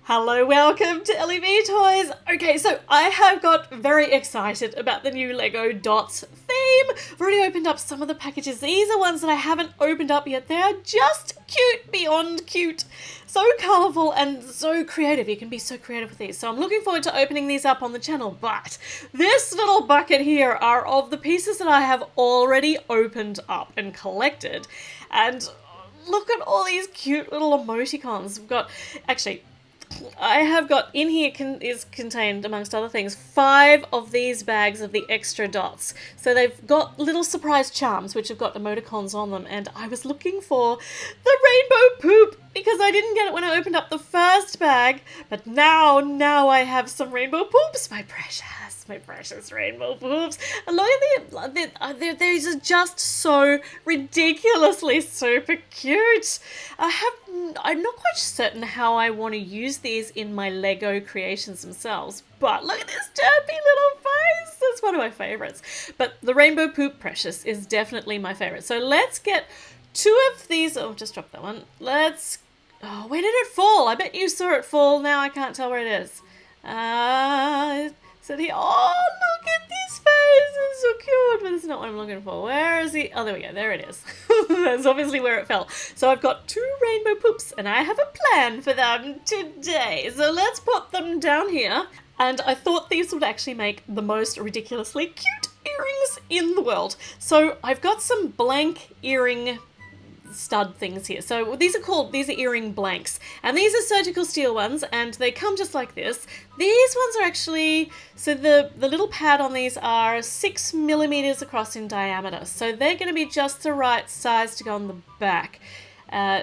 Hello, welcome to LEV Toys. Okay, so I have got very excited about the new Lego Dots theme. I've already opened up some of the packages. These are ones that I haven't opened up yet. They are just cute beyond cute. So colourful and so creative. You can be so creative with these. So I'm looking forward to opening these up on the channel. But this little bucket here are of the pieces that I have already opened up and collected. And look at all these cute little emoticons. We've got, actually, I have got, in here is contained, amongst other things, 5 of these bags of the extra dots. So they've got little surprise charms, which have got emoticons on them, and I was looking for the rainbow poop, because I didn't get it when I opened up the first bag, but now I have some rainbow poops, my precious rainbow poops. And look at these are just so ridiculously super cute. I'm not quite certain how I want to use these in my Lego creations themselves, but look at this derpy little face. That's one of my favorites. But the rainbow poop precious is definitely my favorite. So let's get 2 of these. Oh, just dropped that one. Oh, where did it fall? I bet you saw it fall. Now I can't tell where it is. So oh, look at this face, it's so cute, but it's not what I'm looking for. Where is he? Oh, there we go, there it is. That's obviously where it fell. So I've got 2 rainbow poops, and I have a plan for them today. So let's put them down here. And I thought these would actually make the most ridiculously cute earrings in the world. So I've got some blank earring stud things here. So these are earring blanks, and these are surgical steel ones, and they come just like this. These ones are actually, so the little pad on these are 6 millimeters across in diameter, so they're going to be just the right size to go on the back.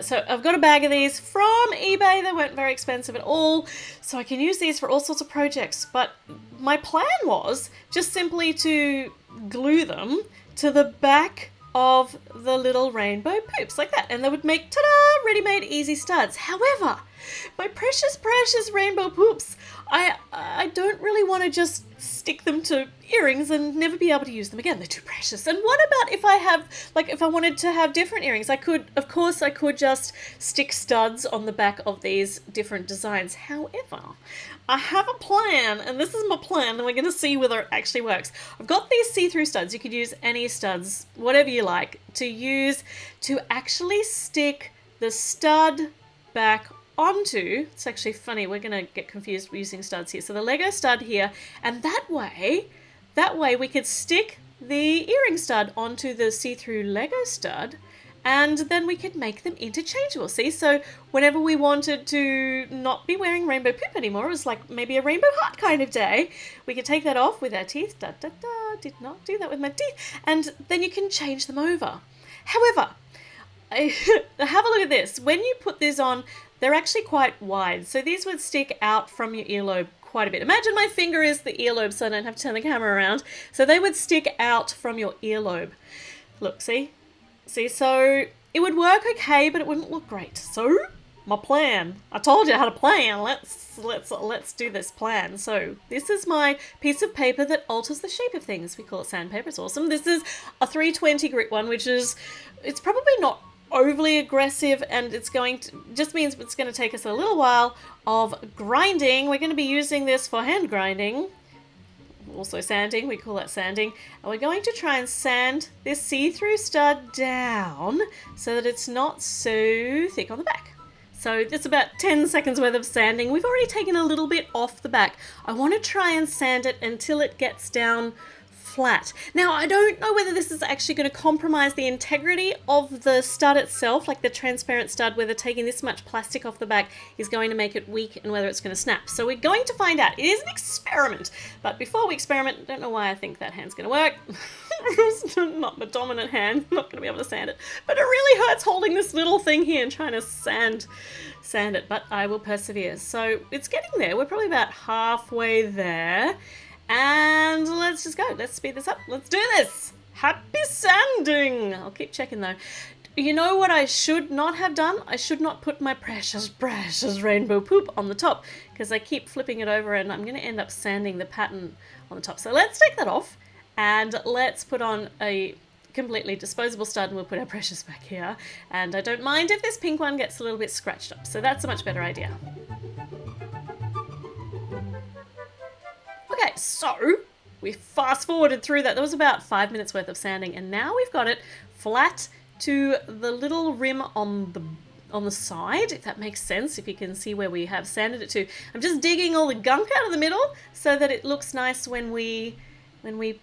So I've got a bag of these from eBay. They weren't very expensive at all, so I can use these for all sorts of projects. But my plan was just simply to glue them to the back of the little rainbow poops like that, and they would make, ta-da, ready-made easy studs. However, my precious rainbow poops, I don't really want to just stick them to earrings and never be able to use them again. They're too precious. And what about if I wanted to have different earrings? I could just stick studs on the back of these different designs. However, I have a plan, and this is my plan, and we're going to see whether it actually works. I've got these see-through studs. You could use any studs, whatever you like, to use to actually stick the stud back onto. It's actually funny, we're going to get confused using studs here. So the Lego stud here, and that way we could stick the earring stud onto the see-through Lego stud, and then we could make them interchangeable. See, so whenever we wanted to not be wearing rainbow poop anymore, it was like maybe a rainbow heart kind of day, we could take that off with our teeth. Did not do that with my teeth. And then you can change them over. However, have a look at this. When you put this on, they're actually quite wide. So these would stick out from your earlobe quite a bit. Imagine my finger is the earlobe, so I don't have to turn the camera around. So they would stick out from your earlobe. Look, see, so it would work okay, but it wouldn't look great. So my plan, I told you I had a plan. Let's do this plan. So this is my piece of paper that alters the shape of things. We call it sandpaper. It's awesome. This is a 320 grit one, which is, it's probably not overly aggressive, and just means it's going to take us a little while of grinding. We're going to be using this for hand grinding, also sanding, we call that sanding, and we're going to try and sand this see-through stud down so that it's not so thick on the back. So it's about 10 seconds worth of sanding. We've already taken a little bit off the back. I want to try and sand it until it gets down flat. Now, I don't know whether this is actually going to compromise the integrity of the stud itself, like the transparent stud, whether taking this much plastic off the back is going to make it weak and whether it's going to snap. So we're going to find out. It is an experiment, but before we experiment, I don't know why I think that hand's going to work. It's not my dominant hand. I'm not going to be able to sand it, but it really hurts holding this little thing here and trying to sand it, but I will persevere. So it's getting there. We're probably about halfway there. And let's just go. Let's speed this up. Let's do this. Happy sanding. I'll keep checking though. You know what I should not have done? I should not put my precious rainbow poop on the top, because I keep flipping it over and I'm going to end up sanding the pattern on the top. So let's take that off and let's put on a completely disposable stud, and we'll put our precious back here. And I don't mind if this pink one gets a little bit scratched up. So that's a much better idea. Okay, so we fast forwarded through that. That was about 5 minutes worth of sanding, and now we've got it flat to the little rim on the side, if that makes sense, if you can see where we have sanded it to. I'm just digging all the gunk out of the middle so that it looks nice when we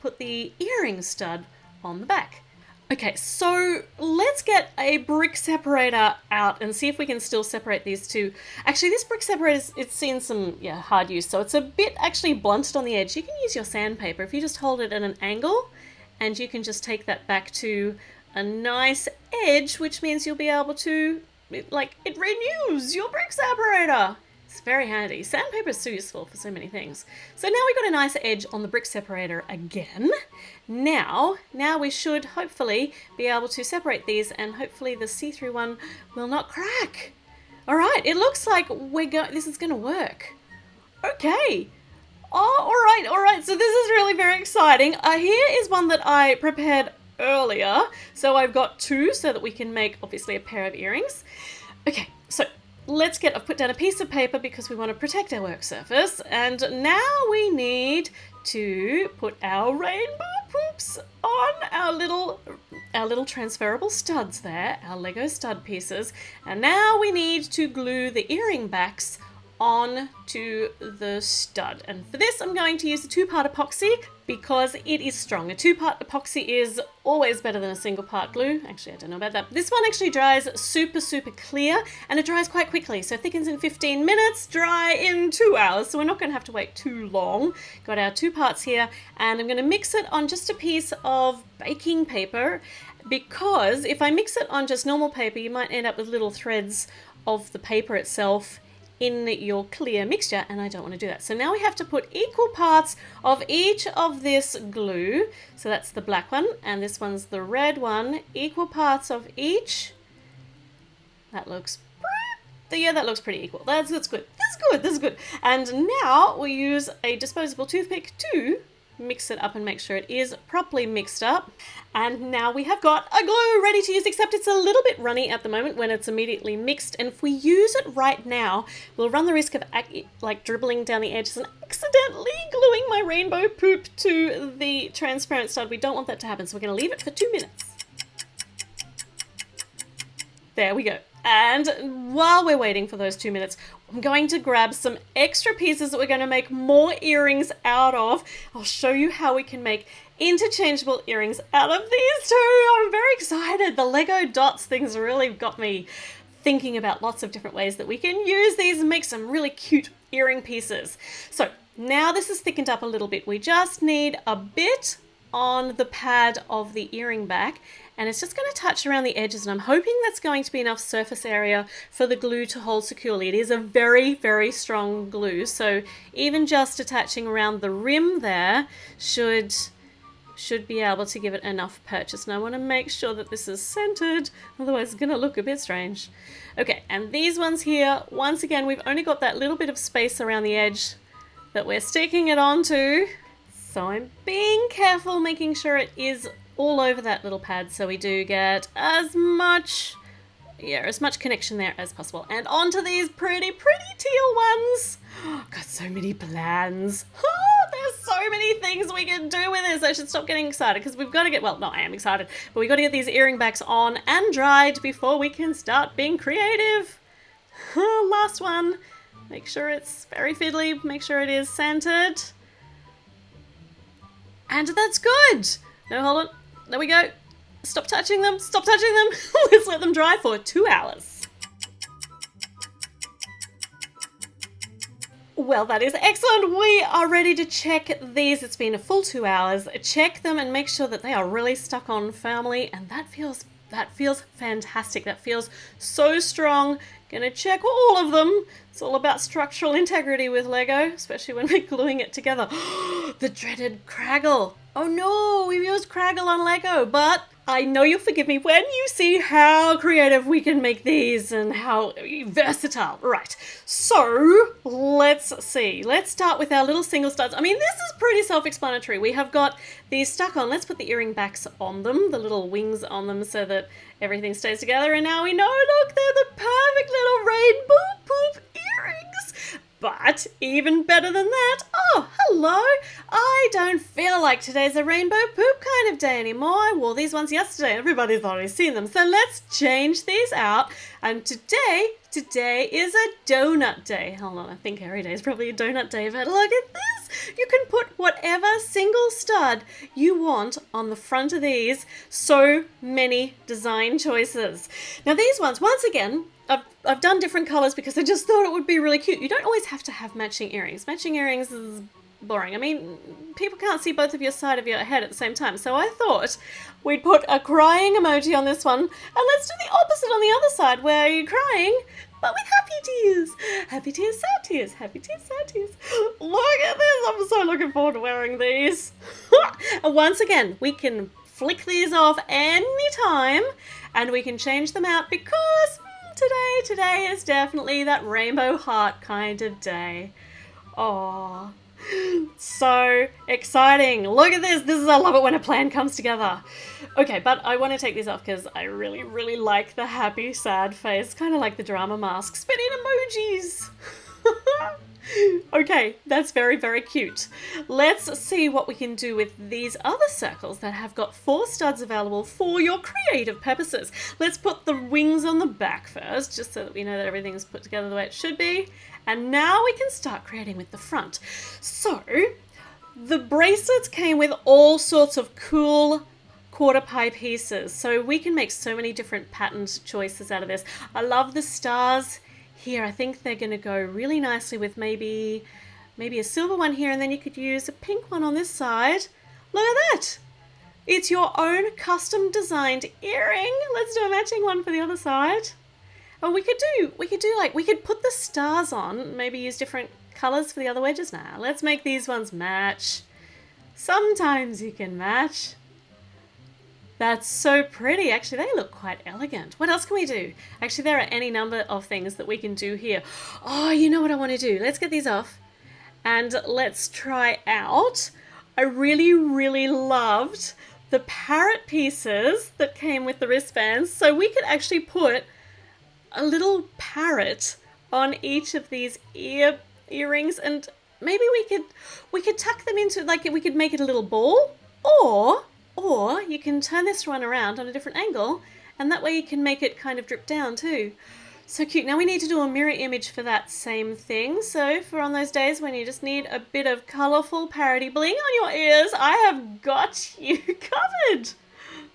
put the earring stud on the back. Okay, so let's get a brick separator out and see if we can still separate these two. Actually, this brick separator, it's seen some hard use, so it's a bit actually blunted on the edge. You can use your sandpaper if you just hold it at an angle, and you can just take that back to a nice edge, which means you'll be able to, it renews your brick separator. It's very handy. Sandpaper is so useful for so many things. So now we've got a nice edge on the brick separator again. Now we should hopefully be able to separate these, and hopefully the see-through one will not crack. All right, it looks like this is going to work. Okay. Oh, all right. So this is really very exciting. Here is one that I prepared earlier. So I've got two so that we can make obviously a pair of earrings. Okay, so I've put down a piece of paper because we want to protect our work surface, and now we need to put our rainbow poops on our little transferable studs there, our Lego stud pieces, and now we need to glue the earring backs on to the stud. And for this I'm going to use a 2-part epoxy because it is strong. A 2-part epoxy is always better than a single part glue. Actually, I don't know about that. This one actually dries super clear, and it dries quite quickly. So thickens in 15 minutes, dry in 2 hours. So we're not going to have to wait too long. Got our 2 parts here, and I'm going to mix it on just a piece of baking paper, because if I mix it on just normal paper, you might end up with little threads of the paper itself in your clear mixture, and I don't want to do that. So now we have to put equal parts of each of this glue. So that's the black one, and this one's the red one. Equal parts of each. That looks pretty equal. That's good. This is good. And now we use a disposable toothpick to mix it up and make sure it is properly mixed up. And now we have got a glue ready to use, except it's a little bit runny at the moment when it's immediately mixed, and if we use it right now we'll run the risk of dribbling down the edges and accidentally gluing my rainbow poop to the transparent stud. We don't want that to happen, so we're going to leave it for 2 minutes. There we go. And while we're waiting for those 2 minutes, I'm going to grab some extra pieces that we're going to make more earrings out of. I'll show you how we can make interchangeable earrings out of these two. I'm very excited. The Lego dots things really got me thinking about lots of different ways that we can use these and make some really cute earring pieces. So now this is thickened up a little bit. We just need a bit on the pad of the earring back, and it's just going to touch around the edges, and I'm hoping that's going to be enough surface area for the glue to hold securely. It is a very strong glue, so even just attaching around the rim there should be able to give it enough purchase. And I want to make sure that this is centered, otherwise it's going to look a bit strange. Okay, and these ones here, once again, we've only got that little bit of space around the edge that we're sticking it onto. So I'm being careful, making sure it is all over that little pad, so we do get as much connection there as possible. And onto these pretty teal ones. Got so many plans. There's so many things we can do with this. I should stop getting excited because we've got to get, well, no, I am excited, but we've got to get these earring backs on and dried before we can start being creative. Last one. Make sure it's very fiddly. Make sure it is centered. And that's good. No, hold on. There we go. Stop touching them. Stop touching them. Let's let them dry for 2 hours. Well, that is excellent. We are ready to check these. It's been a full 2 hours. Check them and make sure that they are really stuck on firmly. And that feels fantastic. That feels so strong. Gonna check all of them. It's all about structural integrity with Lego, especially when we're gluing it together. The dreaded Craggle. Oh no, we've used Craggle on Lego, but I know you'll forgive me when you see how creative we can make these and how versatile. Right, so let's see. Let's start with our little single studs. I mean, this is pretty self-explanatory. We have got these stuck on. Let's put the earring backs on them, the little wings on them, so that everything stays together. And now we know, look, they're the perfect little rainbow poop earrings. But even better than that, Oh, hello. I don't feel like today's a rainbow poop kind of day anymore. I wore these ones yesterday. Everybody's already seen them. So let's change these out. And today is a donut day. Hold on, I think every day is probably a donut day. But look at this. You can put whatever single stud you want on the front of these. So many design choices. Now these ones, once again, I've done different colours because I just thought it would be really cute. You don't always have to have matching earrings. Matching earrings is boring. I mean, people can't see both of your side of your head at the same time. So I thought we'd put a crying emoji on this one, and let's do the opposite on the other side where you're crying, but with happy tears. Happy tears, sad tears. Happy tears, sad tears. Look at this. I'm so looking forward to wearing these. And once again, we can flick these off anytime, and we can change them out because today is definitely that rainbow heart kind of day. Oh, so exciting. Look at this. I love it when a plan comes together. Okay, but I want to take these off because I really like the happy, sad face. Kind of like the drama masks, but in emojis. Okay, that's very cute. Let's see what we can do with these other circles that have got 4 studs available for your creative purposes. Let's put the wings on the back first, just so that we know that everything's put together the way it should be. And now we can start creating with the front. So, the bracelets came with all sorts of cool quarter pie pieces. So we can make so many different patterned choices out of this. I love the stars here. I think they're going to go really nicely with maybe a silver one here, and then you could use a pink one on this side. Look at that. It's your own custom designed earring. Let's do a matching one for the other side. And we could put the stars on, maybe use different colors for the other wedges. Nah, let's make these ones match. Sometimes you can match. That's so pretty. Actually, they look quite elegant. What else can we do? Actually, there are any number of things that we can do here. Oh, you know what I want to do? Let's get these off and let's try out. I really loved the parrot pieces that came with the wristbands. So we could actually put a little parrot on each of these earrings, and maybe we could tuck them into, like, we could make it a little ball, or you can turn this one around on a different angle, and that way you can make it kind of drip down too. So cute. Now we need to do a mirror image for that same thing. So for on those days when you just need a bit of colourful parroty bling on your ears, I have got you covered.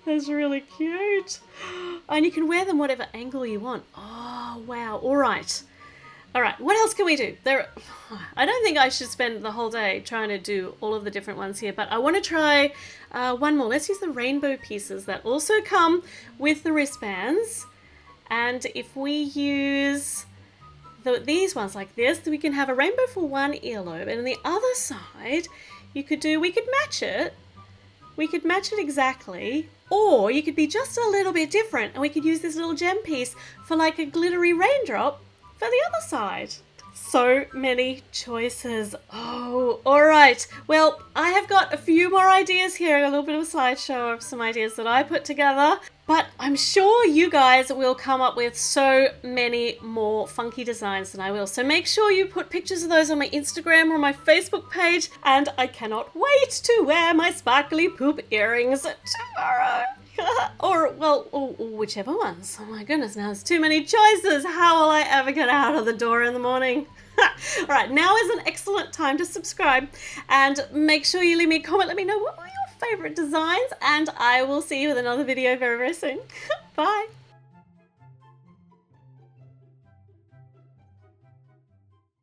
That's really cute. And you can wear them whatever angle you want. Oh, wow. All right, what else can we do? I don't think I should spend the whole day trying to do all of the different ones here, but I want to try one more. Let's use the rainbow pieces that also come with the wristbands. And if we use these ones like this, we can have a rainbow for one earlobe, and on the other side, we could match it. We could match it exactly, or you could be just a little bit different, and we could use this little gem piece for like a glittery raindrop for the other side. So many choices. Oh, all right. Well, I have got a few more ideas here, a little bit of a slideshow of some ideas that I put together, but I'm sure you guys will come up with so many more funky designs than I will. So make sure you put pictures of those on my Instagram or my Facebook page, and I cannot wait to wear my sparkly poop earrings tomorrow. or whichever ones. Oh my goodness, now there's too many choices. How will I ever get out of the door in the morning? All right, now is an excellent time to subscribe, and make sure you leave me a comment. Let me know what were your favorite designs, and I will see you with another video very soon. Bye.